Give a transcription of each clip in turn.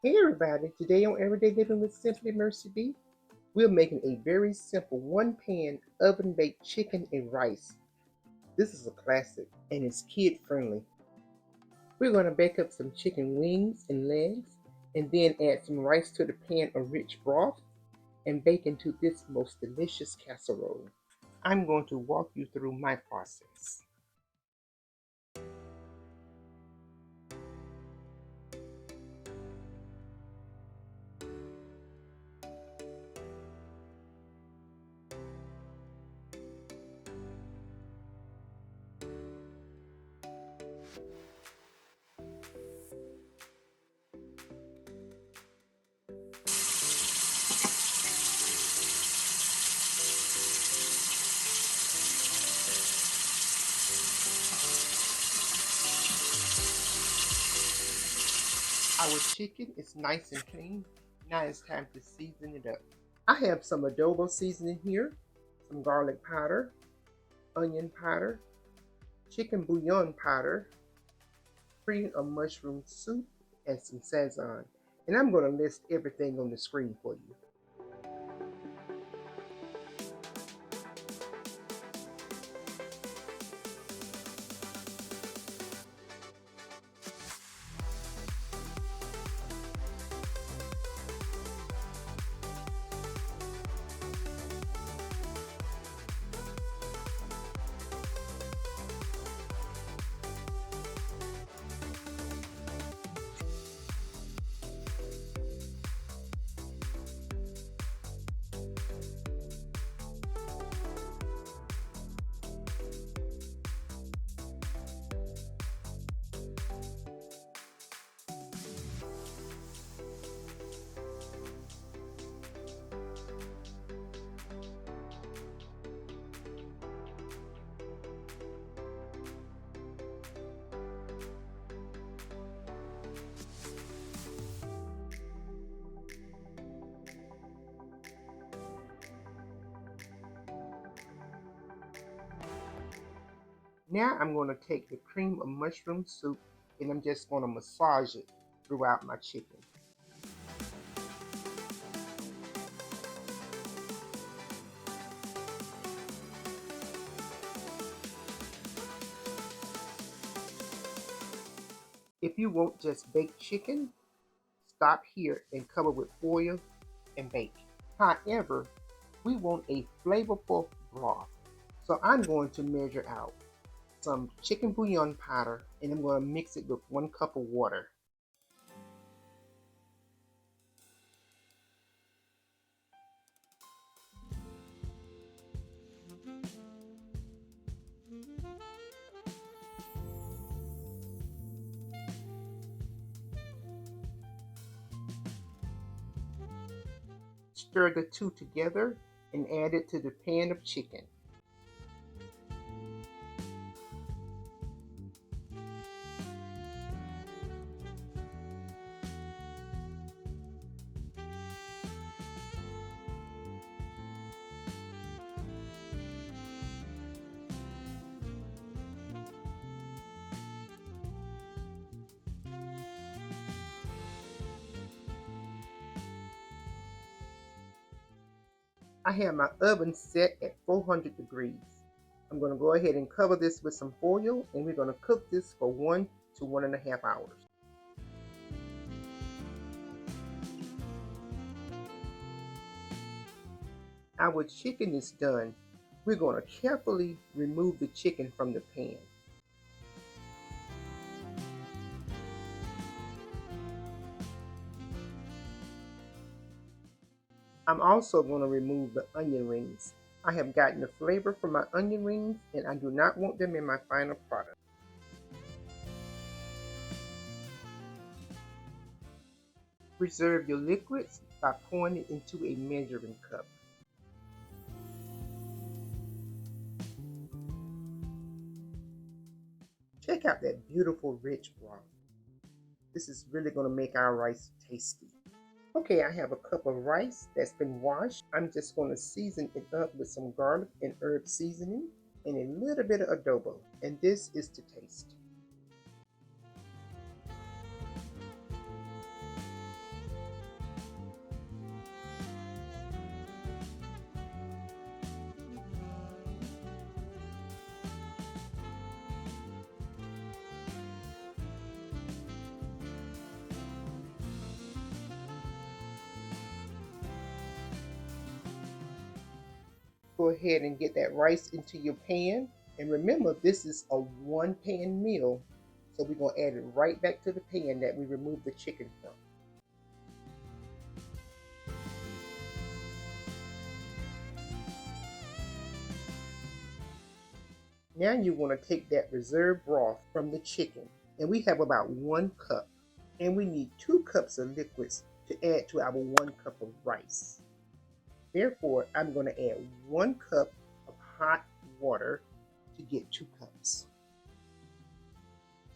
Hey everybody, today on Everyday Living with Simply Mercy B, we're making a very simple one-pan oven-baked chicken and rice. This is a classic and it's kid-friendly. We're going to bake up some chicken wings and legs and then add some rice to the pan of rich broth and bake into this most delicious casserole. I'm going to walk you through my process. Our chicken is nice and clean. Now it's time to season it up. I have some adobo seasoning here, some garlic powder, onion powder, chicken bouillon powder, cream of mushroom soup, and some Sazon. And I'm going to list everything on the screen for you. Now I'm going to take the cream of mushroom soup and I'm just going to massage it throughout my chicken. If you want just baked chicken, stop here and cover with foil and bake. However, we want a flavorful broth. So I'm going to measure out some chicken bouillon powder and I'm going to mix it with 1 cup of water. Stir the two together and add it to the pan of chicken. I have my oven set at 400 degrees. I'm going to go ahead and cover this with some foil and we're going to cook this for 1 to 1.5 hours. Our chicken is done. We're going to carefully remove the chicken from the pan. I'm also going to remove the onion rings. I have gotten the flavor from my onion rings and I do not want them in my final product. Preserve your liquids by pouring it into a measuring cup. Check out that beautiful rich broth. This is really going to make our rice tasty. Okay, I have a cup of rice that's been washed. I'm just going to season it up with some garlic and herb seasoning and a little bit of adobo. And this is to taste. go ahead and get that rice into your pan. And remember, this is a one pan meal. So we're going to add it right back to the pan that we removed the chicken from. Now you want to take that reserved broth from the chicken, and we have about 1 cup, and we need 2 cups of liquids to add to our 1 cup of rice. Therefore, I'm going to add 1 cup of hot water to get 2 cups.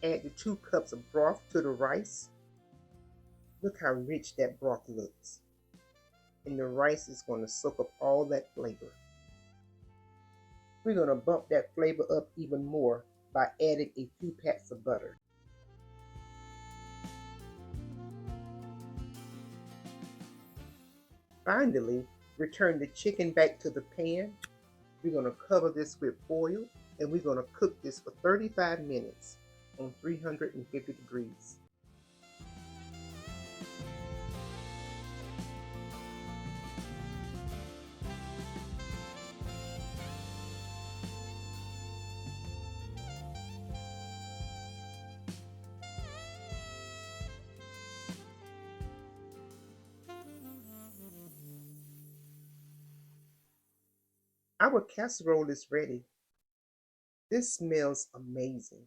Add the 2 cups of broth to the rice. Look how rich that broth looks. And the rice is going to soak up all that flavor. We're going to bump that flavor up even more by adding a few pats of butter. Finally, return the chicken back to the pan. We're going to cover this with foil, and we're going to cook this for 35 minutes on 350 degrees. Our casserole is ready. This smells amazing.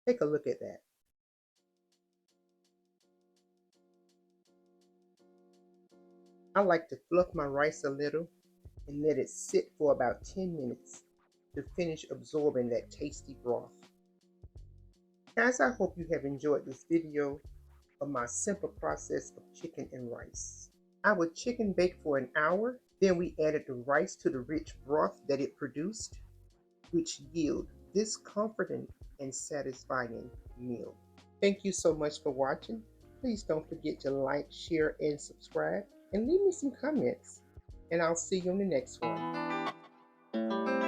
Take a look at that. I like to fluff my rice a little and let it sit for about 10 minutes to finish absorbing that tasty broth. Guys, I hope you have enjoyed this video of my simple process of chicken and rice. Our chicken baked for an hour, then we added the rice to the rich broth that it produced, which yield this comforting and satisfying meal. Thank you so much for watching. Please don't forget to like, share, and subscribe, and leave me some comments. And I'll see you on the next one.